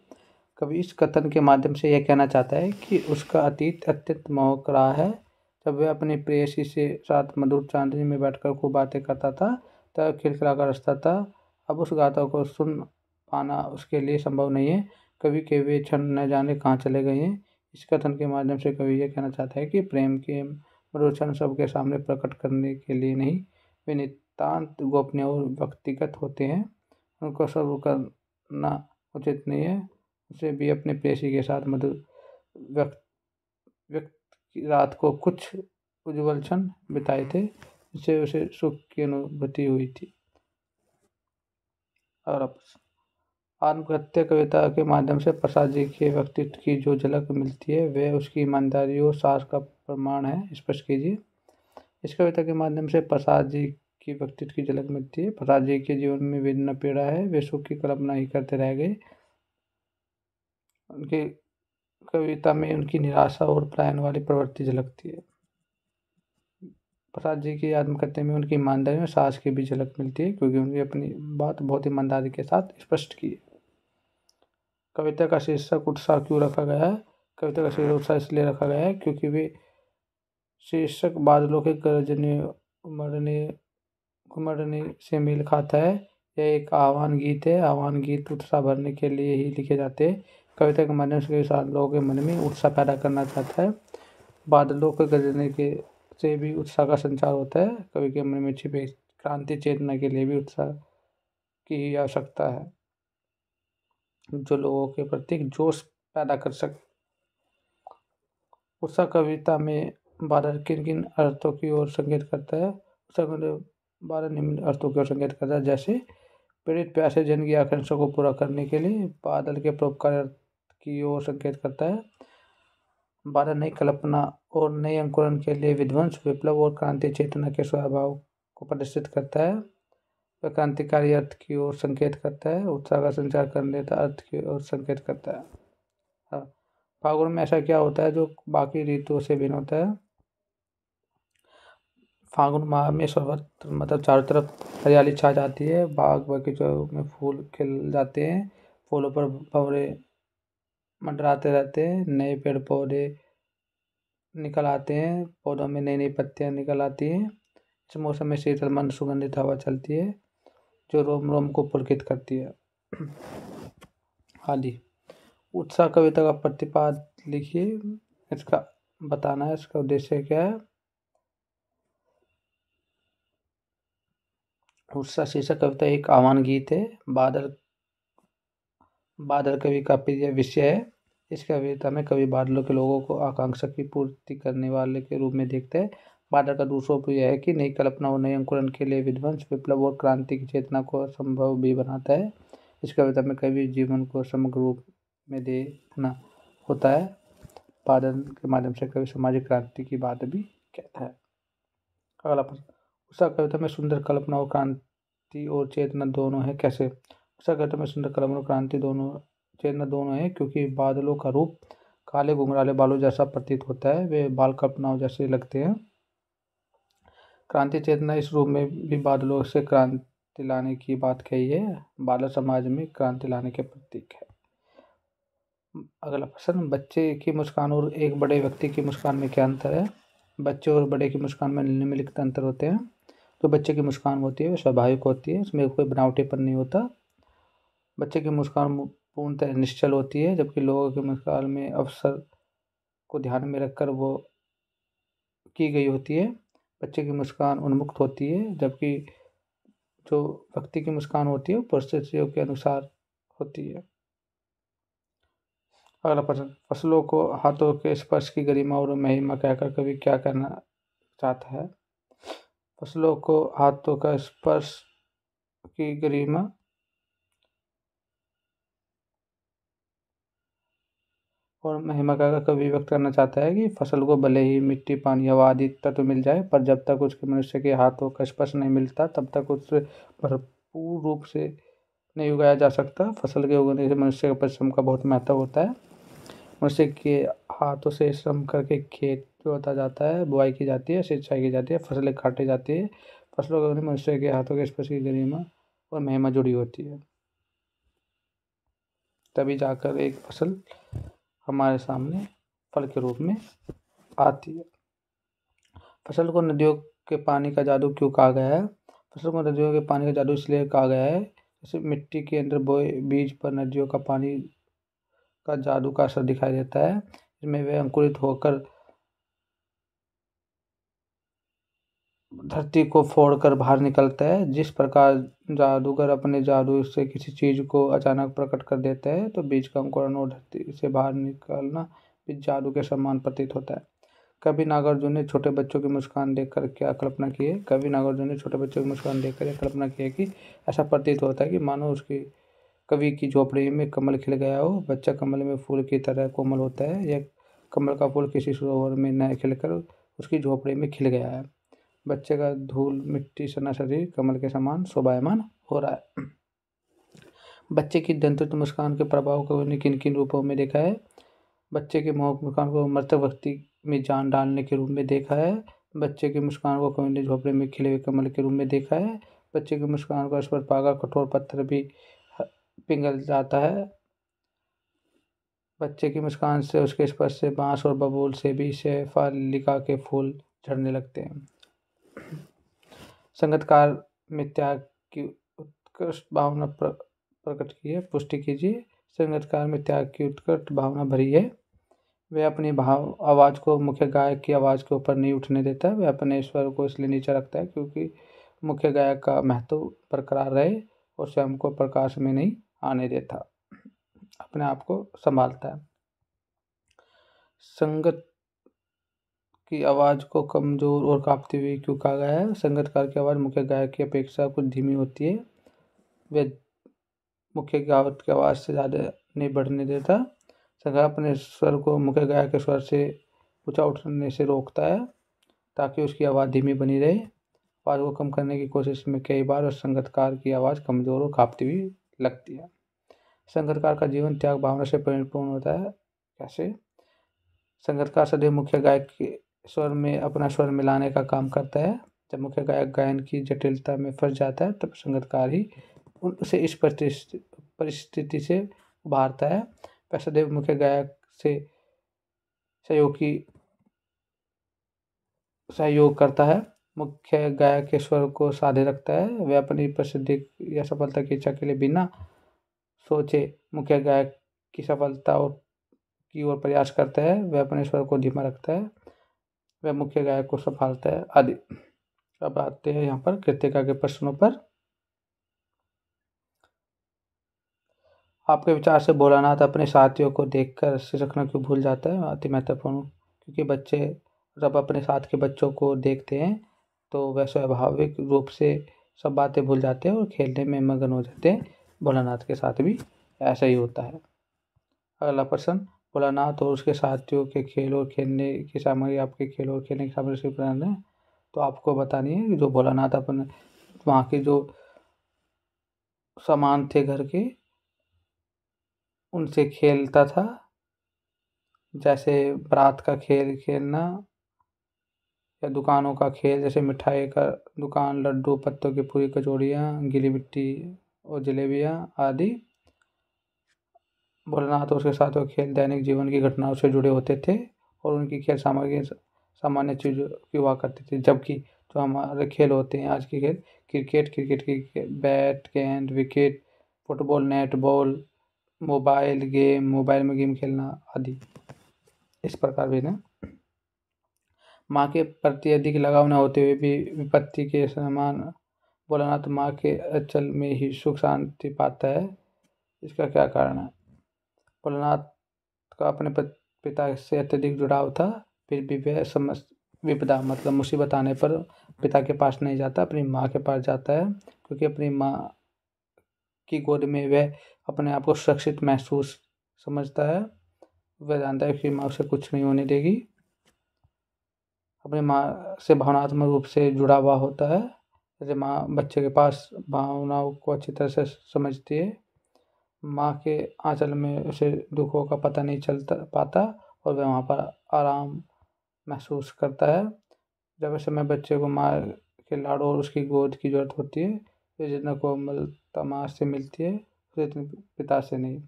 कवि इस कथन के माध्यम से यह कहना चाहता है कि उसका अतीत अत्यंत मोहक रहा है। जब वह अपनी प्रेयसी से साथ मधुर चांदनी में बैठकर खूब बातें करता था तब खिलखिला कर हंसता था। अब उस गाथा को सुन पाना उसके लिए संभव नहीं है। कवि के वे क्षण न जाने कहाँ चले गए हैं। इस कथन के माध्यम से कवि यह कहना चाहता है कि प्रेम के मधुर क्षण सबके सामने प्रकट करने के लिए नहीं, वे नितांत गोपनीय और व्यक्तिगत होते हैं। उनको सर्व करना उचित नहीं है। उसे भी अपने प्रेयसी के साथ मधुर व्यक्त रात को कुछ उज्ज्वल क्षण बिताए थे, जिससे उसे सुख की अनुभूति हुई थी। और आत्महत्या कविता के माध्यम से प्रसाद जी के व्यक्तित्व की जो झलक मिलती है वह उसकी ईमानदारी और साहस का प्रमाण है, स्पष्ट कीजिए। इस कविता के माध्यम से प्रसाद जी की व्यक्तित्व की झलक मिलती है। प्रसाद जी के जीवन में वेदना पीड़ा है, वे सुख की कल्पना ही करते रह गए। उनके कविता में उनकी निराशा और पलायन वाली प्रवृत्ति झलकती है। प्रसाद जी की आत्मकथा में उनकी ईमानदारी और साहस की भी झलक मिलती है, क्योंकि उन्होंने अपनी बात बहुत ईमानदारी के साथ स्पष्ट की है। कविता का शीर्षक उत्साह क्यों रखा गया है? कविता का शीर्षक उत्साह इसलिए रखा गया है क्योंकि वे शीर्षक बादलों के गरजने घुमड़ने से मेल खाता है। यह एक आह्वान गीत है। आह्वान गीत उत्साह भरने के लिए ही लिखे जाते हैं। कविता के माध्यम से किसान लोगों के मन में उत्साह पैदा करना चाहता है। बादलों के गरजने के से भी उत्साह का संचार होता है। कवि के मन में छिपे क्रांति चेतना के लिए भी उत्साह की ही आवश्यकता है, जो लोगों के प्रति जोश पैदा कर सके। उत्साह कविता में 12 किन अर्थों की ओर संकेत करता है? उत्साह 12 निम्न अर्थों की ओर संकेत करता है, जैसे पीड़ित प्यासे जन की आकांक्षा को पूरा करने के लिए, बादल के परोपकार की ओर संकेत करता है। 12 नई कल्पना और नए अंकुरण के लिए विध्वंस, विप्लव और क्रांति चेतना के स्वभाव को प्रदर्शित करता है। वह क्रांतिकारी अर्थ की ओर संकेत करता है, उत्साह का संचार करने देता अर्थ की ओर संकेत करता है। हाँ, फागुन में ऐसा क्या होता है जो बाकी ऋतुओं से भिन्न होता है? फागुन माह में सर्वत्र मतलब चारों तरफ हरियाली छा जाती है, बाग बगीचों में फूल खिल जाते हैं, फूलों पर भंवरे मंडराते रहते हैं, नए पेड़ पौधे निकल आते हैं, पौधों में नई नई पत्तियां निकल आती हैं। इस मौसम में शीतल मंद सुगंधित हवा चलती है जो रोम रोम को पुलकित करती है। आदि उत्साह कविता का प्रतिपाद लिखिए, इसका बताना है, इसका उद्देश्य क्या है। उत्साह शीर्षक कविता एक आह्वान गीत है। बादल बादल कवि का प्रिय विषय है। इस कविता में कवि बादलों के लोगों को आकांक्षा की पूर्ति करने वाले के रूप में देखते हैं। बादल का दूसरा रूप यह है कि नई कल्पना और नए अंकुरण के लिए विध्वंस, विप्लव और क्रांति की चेतना को संभव भी बनाता है। इस कविता में कवि जीवन को समग्र रूप में देखना होता है। बादल के माध्यम से कवि सामाजिक क्रांति की बात भी कहता है। अगला प्रश्न, उत्साह कविता में सुंदर कल्पना और क्रांति और चेतना दोनों है, कैसे? उत्साह कविता में सुंदर कल्पना और क्रांति दोनों चेतना दोनों है क्योंकि बादलों का रूप काले घुंघराले बालों जैसा प्रतीत होता है, वे बाल कल्पनाओं जैसे लगते हैं। क्रांति चेतना इस रूप में भी बादलों से क्रांति लाने की बात कही है। बादल समाज में क्रांति लाने के प्रतीक है। अगला प्रश्न, बच्चे की मुस्कान और एक बड़े व्यक्ति की मुस्कान में क्या अंतर है? बच्चे और बड़े की मुस्कान में निम्नलिखित अंतर होते हैं। तो बच्चे की मुस्कान होती है वह स्वाभाविक होती है, इसमें कोई बनावटीपन नहीं होता। बच्चे की मुस्कान पूर्णतः निश्चल होती है, जबकि लोगों की मुस्कान में अवसर को ध्यान में रखकर वो की गई होती है। बच्चे की मुस्कान उन्मुक्त होती है, जबकि जो व्यक्ति की मुस्कान होती है वो परिस्थितियों के अनुसार होती है। अगला प्रश्न, फसलों को हाथों के स्पर्श की गरिमा और महिमा कहकर कवि क्या कहना चाहता है? फसलों को हाथों का स्पर्श की गरिमा और महिमा का कवि व्यक्त करना चाहता है कि फसल को भले ही मिट्टी, पानी, हवा आदि तत्व मिल जाए, पर जब तक उसके मनुष्य के हाथों का स्पर्श नहीं मिलता तब तक उसे भरपूर रूप से नहीं उगाया जा सकता। फसल के उगने से मनुष्य के परिश्रम का बहुत महत्व होता है। मनुष्य के हाथों से श्रम करके खेत जोता जाता है, बुआई की जाती है, सिंचाई की जाती है, फसलें काटी जाती है। फसलों के उगने मनुष्य के हाथों के स्पर्श की गरिमा और महिमा जुड़ी होती है, तभी जाकर एक फसल हमारे सामने फल के रूप में आती है। फसल को नदियों के पानी का जादू क्यों कहा गया है? फसल को नदियों के पानी का जादू इसलिए कहा गया है, जैसे मिट्टी के अंदर बोए बीज पर नदियों का पानी का जादू का असर दिखाई देता है। इसमें वे अंकुरित होकर धरती को फोड़कर बाहर निकलता है। जिस प्रकार जादूगर अपने जादू से किसी चीज को अचानक प्रकट कर देता है, तो बीज का अंकुरण और धरती से बाहर निकलना भी जादू के समान प्रतीत होता है। कवि नागार्जुन ने छोटे बच्चों की मुस्कान देखकर क्या कल्पना की है? कवि नागार्जुन ने छोटे बच्चों की मुस्कान देखकर यह कल्पना की है कि ऐसा प्रतीत होता है कि मानो उसकी कवि की झोपड़ी में कमल खिल गया हो। बच्चा कमल में फूल की तरह कोमल होता है। यह कमल का फूल किसी सरोवर में न खिलकर उसकी झोपड़ी में खिल गया है। बच्चे का धूल मिट्टी सना शरीर कमल के समान शोभायमान हो रहा है। बच्चे की दंत मुस्कान के प्रभाव को उन्हें किन किन रूपों में देखा है? बच्चे के मोहक मुस्कान को मृतक व्यक्ति में जान डालने के रूप में देखा है। बच्चे की मुस्कान को कवि ने झोपड़े में खिले हुए कमल के रूप में देखा है। बच्चे की मुस्कान को स्पर्श पाकर कठोर पत्थर भी पिघल जाता है। बच्चे की मुस्कान से, उसके स्पर्श से बांस और बबूल से भी शेफालिका के फूल झड़ने लगते हैं। संगीतकार में त्याग की उत्कृष्ट भावना प्रकट की है, पुष्टि कीजिए। संगीतकार में त्याग की उत्कृष्ट भावना भरी है। वह अपनी आवाज़ को मुख्य गायक की आवाज़ के ऊपर नहीं उठने देता। वह अपने स्वर को इसलिए नीचा रखता है क्योंकि मुख्य गायक का महत्व बरकरार रहे और स्वयं को प्रकाश में नहीं आने देता, अपने आप को संभालता है। संगत की आवाज़ को कमज़ोर और कांपती हुई क्यों कहा गया है? संगीतकार की आवाज़ मुख्य गायक की अपेक्षा कुछ धीमी होती है। वह मुख्य गायक की आवाज़ से ज़्यादा नहीं बढ़ने देता। संघर्ष अपने स्वर को मुख्य गायक के स्वर से ऊंचा उठने से रोकता है ताकि उसकी आवाज़ धीमी बनी रहे। आवाज़ को कम करने की कोशिश में कई बार उस संगीतकार की आवाज़ कमज़ोर और कांपती हुई लगती है। संगीतकार का जीवन त्याग भावना से परिपूर्ण होता है। कैसे? संगीतकार सदैव मुख्य गायक के स्वर में अपना स्वर मिलाने का काम करता है। जब मुख्य गायक गायन की जटिलता में फंस जाता है तब संगीतकार ही उसे इस परिस्थिति से उभारता है। वह सदैव मुख्य गायक से सहयोग करता है। मुख्य गायक के स्वर को साधे रखता है। वह अपनी प्रसिद्धि या सफलता की इच्छा के लिए बिना सोचे मुख्य गायक की सफलता की ओर प्रयास करता है। वह अपने स्वर को धीमा रखता है। वह मुख्य गायक को संभालता है आदि। अब आते हैं यहाँ पर कृतिका के प्रश्नों पर। आपके विचार से भोलानाथ अपने साथियों को देखकर सिसकना क्यों भूल जाता है? अति महत्वपूर्ण, क्योंकि बच्चे जब अपने साथ के बच्चों को देखते हैं तो वह स्वाभाविक रूप से सब बातें भूल जाते हैं और खेलने में मगन हो जाते हैं। भोलानाथ के साथ भी ऐसा ही होता है। अगला प्रश्न, भोलानाथ और उसके साथियों के खेल और खेलने की सामग्री आपके खेल और खेलने की सामग्री से प्रेरण है। तो आपको बतानी है कि जो भोलानाथ अपने वहाँ के जो सामान थे घर के उनसे खेलता था। जैसे बारात का खेल खेलना या दुकानों का खेल, जैसे मिठाई का दुकान, लड्डू, पत्तों की पूरी, कचौड़ियाँ, गीली मिट्टी और जलेबियाँ आदि। भोलानाथ और उसके साथियों के खेल दैनिक जीवन की घटनाओं से जुड़े होते थे और उनकी खेल सामग्री सामान्य चीज़ों की हुआ करती थी। जबकि जो हमारे खेल होते हैं आज के खेल, क्रिकेट की बैट, गेंद, wicket, football, net ball, mobile में गेम खेलना आदि, इस प्रकार भी ना। माँ के प्रति अधिक लगाव न होते हुए भी विपत्ति के समान भोलानाथ माँ के अचल में ही सुख शांति पाता है। इसका क्या कारण है? भोलानाथ का अपने पिता से अत्यधिक जुड़ाव था, फिर भी वह समस्त विपदा मतलब मुसीबत आने पर पिता के पास नहीं जाता, अपनी माँ के पास जाता है, क्योंकि अपनी माँ की गोद में वह अपने आप को सुरक्षित महसूस समझता है। वह जानता है कि माँ उसे कुछ नहीं होने देगी। अपनी माँ से भावनात्मक रूप से जुड़ा हुआ होता है। जैसे माँ बच्चे के पास भावनाओं को अच्छी तरह से समझती है। माँ के आंचल में उसे दुखों का पता नहीं चलता पाता और वह वहाँ पर आराम महसूस करता है। जब इस समय बच्चे को माँ के लाड़ों और उसकी गोद की जरूरत होती है, तो जितना कोमलता माँ से मिलती है उसे इतनी पिता से नहीं।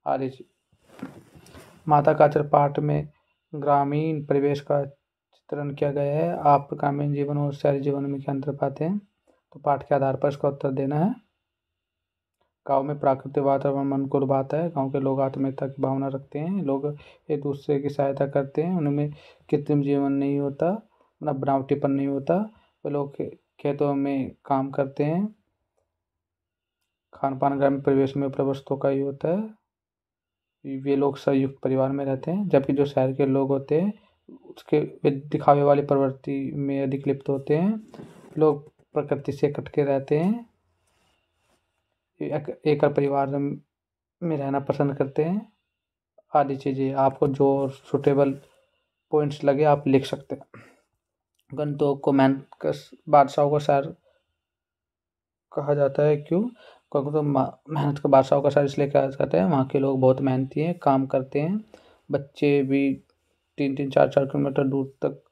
आदि माता का आचर पाठ में ग्रामीण परिवेश का चित्रण किया गया है। आप ग्रामीण जीवन और शहरी जीवन में क्या अंतर पाते हैं? तो पाठ के आधार पर इसका उत्तर देना है। गांव में प्राकृतिक वातावरण मन को लुभाता है। गांव के लोग आत्मीयता की भावना रखते हैं। लोग एक दूसरे की सहायता करते हैं। उनमें कृत्रिम जीवन नहीं होता, ना बनावटीपन नहीं होता। वे लोग खेतों में काम करते हैं। खान पान ग्रामीण परिवेश में उपलब्ध वस्तुओं का ही होता है। वे लोग संयुक्त परिवार में रहते हैं। जबकि जो शहर के लोग होते हैं उसके वे दिखावे वाली प्रवृत्ति में अधिक लिप्त होते हैं। लोग प्रकृति से कट के रहते हैं, एकल परिवार में रहना पसंद करते हैं आदि चीज़ें। आपको जो सूटेबल पॉइंट्स लगे आप लिख सकते हैं। गंतोक को मेहनत बादशाहों का शहर कहा जाता है। क्यों? क्योंकि तो मेहनत का बादशाहों का शहर इसलिए कहा जाता है, वहाँ के लोग बहुत मेहनती हैं, काम करते हैं। बच्चे भी 3-3, 4-4 किलोमीटर दूर तक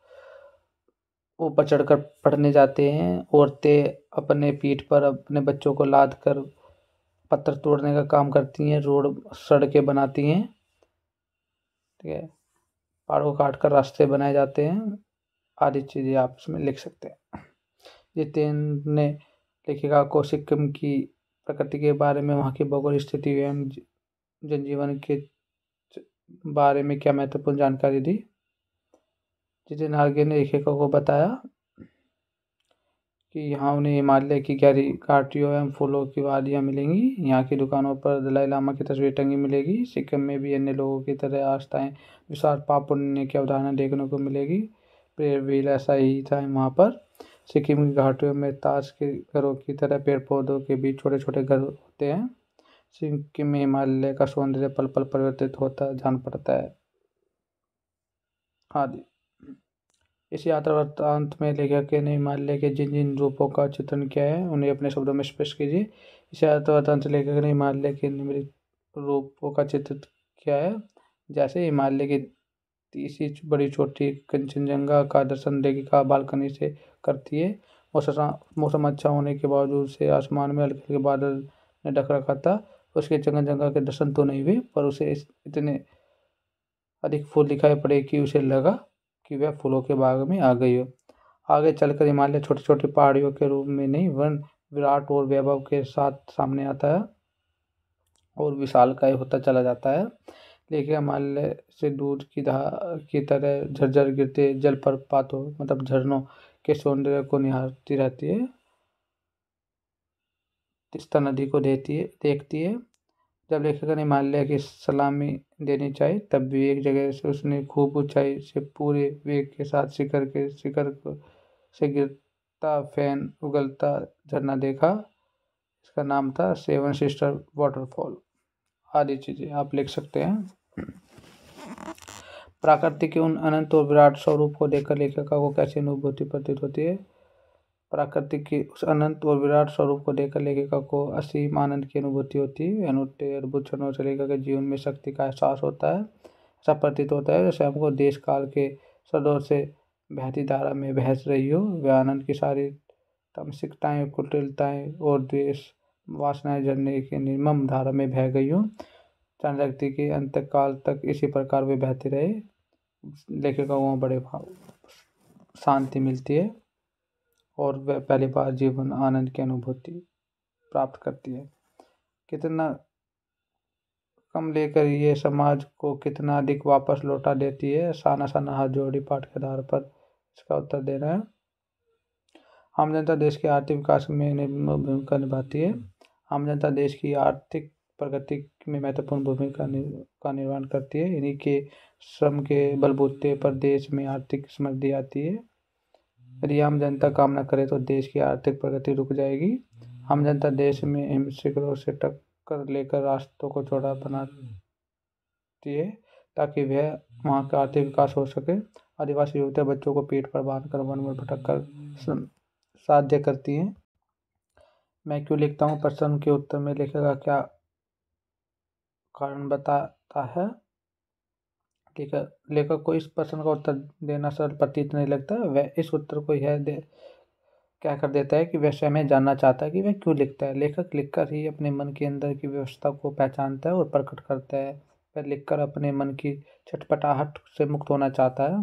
ऊपर चढ़कर पढ़ने जाते हैं। औरतें अपने पीठ पर अपने बच्चों को लाद कर पत्थर तोड़ने का काम करती हैं, रोड सड़कें बनाती हैं। ठीक है, पहाड़ों को काट कर रास्ते बनाए जाते हैं आदि चीज़ें आप इसमें लिख सकते हैं। जितेंद्र ने लेखिका को सिक्किम की प्रकृति के बारे में, वहाँ की भौगोलिक स्थिति एवं जनजीवन के बारे में क्या महत्वपूर्ण जानकारी दी? जितेंद्र आगे ने लेखिका को बताया कि यहाँ उन्हें हिमालय की गहरी घाटियों एवं फूलों की वादियाँ मिलेंगी। यहाँ की दुकानों पर दलाई लामा की तस्वीर टंगी मिलेगी। सिक्किम में भी अन्य लोगों की तरह आस्थाएं, विशाल पाप पुण्य के उदाहरण देखने को मिलेगी। भी ऐसा ही था वहाँ पर। सिक्किम की घाटियों में ताश के घरों की तरह पेड़ पौधों के बीच छोटे छोटे घर होते हैं। सिक्किम में हिमालय का सौंदर्य पल पल परिवर्तित होता जान पड़ता है आदि। इस यात्रा वृत्तांत में लेखक ने हिमालय के जिन जिन रूपों का चित्रण किया है उन्हें अपने शब्दों में स्पष्ट कीजिए। इस यात्रा वृत्तांत से लेखक ने हिमालय के निम्नलिखित रूपों का चित्रित किया है, जैसे हिमालय की तीसरी बड़ी चोटी कंचनजंगा का दर्शन लेखिका बालकनी से करती है। मौसम अच्छा होने के बावजूद से आसमान में हल्के हल्के बादल ने ढक रखा था। उसके कंचनजंगा के दर्शन तो नहीं हुए, पर उसे इतने अधिक फूल दिखाई पड़े कि उसे लगा कि वह फूलों के बाग में आ गई हो। आगे चलकर हिमालय छोटी छोटी पहाड़ियों के रूप में नहीं, वरन विराट और वैभव के साथ सामने आता है और विशालकाय होता चला जाता है। लेकिन हिमालय से दूध की तरह झरझर गिरते जलप्रपातों मतलब झरनों के सौंदर्य को निहारती रहती है। तीस्ता नदी को देखती है। जब लेखक ने हिमालय की सलामी देनी चाहिए, तब भी एक जगह से उसने खूब ऊंचाई से पूरे वेग के साथ शिखर से गिरता फैन उगलता झरना देखा। इसका नाम था सेवन सिस्टर वाटरफॉल। आदि चीजें आप लिख सकते हैं। प्रकृति के उन अनंत और विराट स्वरूप को देखकर लेखक को कैसी अनुभूति प्रतीत होती है? प्रकृति के उस अनंत और विराट स्वरूप को देखकर लेखिका को असीम आनंद की अनुभूति होती है। अनूठे अद्भुत क्षणों से लेखक के जीवन में शक्ति का एहसास होता है। ऐसा प्रतीत होता है जैसे हमको देश काल के सदों से बहती धारा में बहस रही हो। वह आनंद की सारी तामसिकताएं, कुटिलताएं और द्वेष वासनाएं झरने की निर्मम धारा में बह गई हो। चाणक्य के अंतकाल तक इसी प्रकार वे बहते रहे। लेखिका को बड़े शांति मिलती है और वह पहली बार जीवन आनंद की अनुभूति प्राप्त करती है। कितना कम लेकर ये समाज को कितना अधिक वापस लौटा देती है। साना साना हाथ जोड़ी पाठ के आधार पर इसका उत्तर देना है। आम जनता देश के आर्थिक विकास में भूमिका निभाती है। आम जनता देश की आर्थिक प्रगति में महत्वपूर्ण भूमिका का निर्वहन करती है। इन्हीं के श्रम के बलबूते पर देश में आर्थिक समृद्धि आती है। यदि आम जनता काम न करे तो देश की आर्थिक प्रगति रुक जाएगी। आम जनता देश में हिंसकों से टक्कर लेकर रास्तों को चौड़ा बनाती है ताकि वह वहाँ का आर्थिक विकास हो सके। आदिवासी युवतियाँ बच्चों को पीठ पर बांधकर वन में भटक कर साध्य करती हैं। मैं क्यों लिखता हूँ प्रश्न के उत्तर में लेखक का क्या कारण बताता है। लेखक को इस प्रश्न का उत्तर देना सरल प्रतीत नहीं लगता। वह इस उत्तर को क्या कर देता है कि वह स्वयं जानना चाहता है कि वह क्यों लिखता है। लेखक लिखकर ही अपने मन के अंदर की व्यवस्था को पहचानता है और प्रकट करता है। वह लिखकर अपने मन की छटपटाहट से मुक्त होना चाहता है।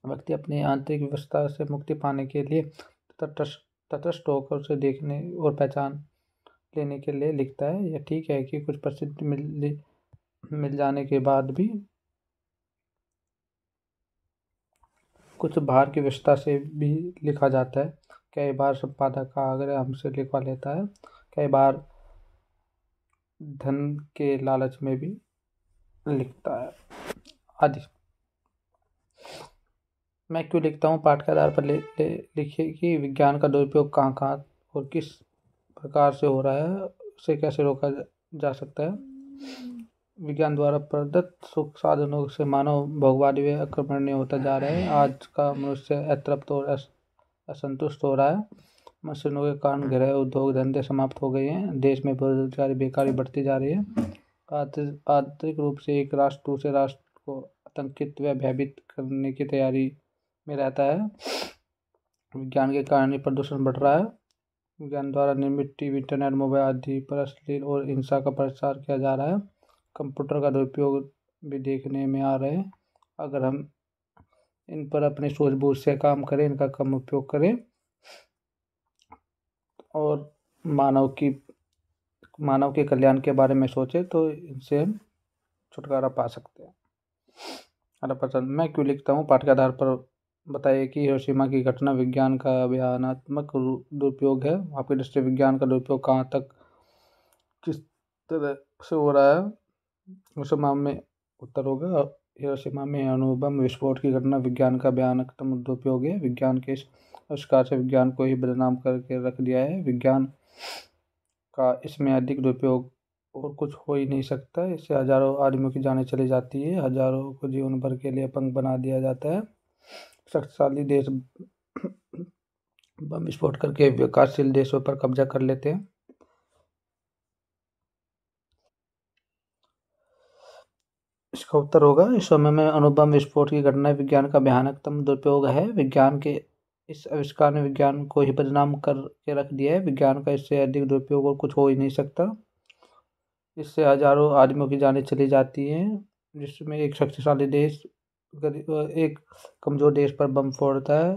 व्यक्ति अपनी आंतरिक व्यवस्था से मुक्ति पाने के लिए तटस्थ होकर उसे देखने और पहचान लेने के लिए लिखता है। यह ठीक है कि कुछ प्रसिद्धि मिल जाने के बाद भी कुछ बाहर की व्यवस्था से भी लिखा जाता है। कई बार संपादक का आग्रह हमसे लिखवा लेता है। कई बार धन के लालच में भी लिखता है आदि। मैं क्यों लिखता हूँ पाठ के आधार पर लिखिए कि विज्ञान का दुरुपयोग कहाँ और किस प्रकार से हो रहा है, उसे कैसे रोका जा सकता है। विज्ञान द्वारा प्रदत्त सुख साधनों से मानव भोगवादी व आक्रमणीय होता जा रहा है। आज का मनुष्य अतृप्त और असंतुष्ट हो रहा है। मशीनों के कारण गृह उद्योग धंधे समाप्त हो गए हैं। देश में बेरोजगारी बेकारी बढ़ती जा रही है। आंतरिक रूप से एक राष्ट्र दूसरे राष्ट्र को आतंकित व भयभीत करने की तैयारी में रहता है। विज्ञान के कारण ही प्रदूषण बढ़ रहा है। विज्ञान द्वारा निर्मित टीवी, इंटरनेट, मोबाइल आदि पर अश्लील और हिंसा का प्रचार किया जा रहा है। कंप्यूटर का दुरुपयोग भी देखने में आ रहे हैं। अगर हम इन पर अपनी सूझबूझ से काम करें, इनका कम उपयोग करें और मानव के कल्याण के बारे में सोचें तो इनसे हम छुटकारा पा सकते हैं। मैं क्यों लिखता हूँ पाठ के आधार पर बताइए कि हिरोशिमा की घटना विज्ञान का भयानक दुरुपयोग है। आपकी दृष्टि विज्ञान का दुरुपयोग कहाँ तक किस तरह से हो रहा है। हिरोशिमा में उत्तर होगा हिरोशिमा में अणुबम विस्फोट की घटना विज्ञान का भयानकतम दुरुपयोग है। विज्ञान के इस आविष्कार से विज्ञान को ही बदनाम करके रख दिया है। विज्ञान का इसमें अधिक दुरुपयोग और कुछ हो ही नहीं सकता। इससे हजारों आदमियों की जानें चली जाती है, हजारों को जीवन भर के लिए अपंग बना दिया जाता है। शक्तिशाली देश बम विस्फोट करके विकासशील देशों पर कब्जा कर लेते हैं। इसका उत्तर होगा, इस समय में अणु बम विस्फोट की घटना विज्ञान का भयानकतम दुरुपयोग है। विज्ञान के इस आविष्कार ने विज्ञान को ही बदनाम करके रख दिया है। विज्ञान का इससे अधिक दुरुपयोग और कुछ हो ही नहीं सकता। इससे हजारों आदमियों की जानें चली जाती हैं, जिसमें एक शक्तिशाली देश एक कमजोर देश पर बम फोड़ता है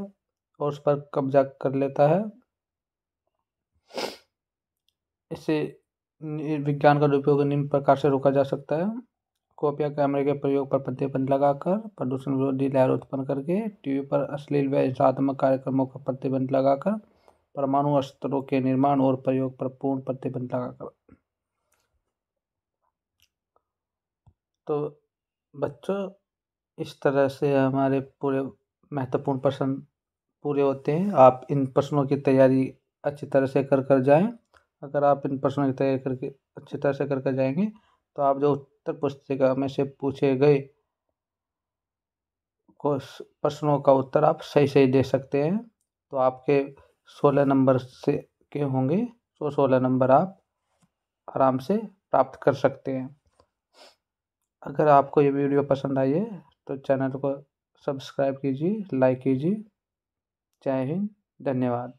और उस पर कब्जा कर लेता है। इससे विज्ञान का दुरुपयोग निम्न प्रकार से रोका जा सकता है। कॉपी या कैमरे के प्रयोग पर प्रतिबंध लगाकर, प्रदूषण विरोधी लहर उत्पन्न करके, टीवी पर अश्लील व हिंसात्मक कार्यक्रमों का प्रतिबंध लगाकर, परमाणु अस्त्रों के निर्माण और प्रयोग पर पूर्ण प्रतिबंध लगाकर। तो बच्चों, इस तरह से हमारे पूरे महत्वपूर्ण प्रश्न पूरे होते हैं। आप इन प्रश्नों की तैयारी अच्छी तरह से कर जाएं। अगर आप इन प्रश्नों की तैयारी करके अच्छी तरह से कर जाएंगे तो आप जो उत्तर पुस्तिका में से पूछे गए प्रश्नों का उत्तर आप सही सही दे सकते हैं। तो आपके 16 नंबर से के होंगे, तो 16 नंबर आप आराम से प्राप्त कर सकते हैं। अगर आपको ये वीडियो पसंद आई है तो चैनल को सब्सक्राइब कीजिए, लाइक कीजिए। जय हिंद, धन्यवाद।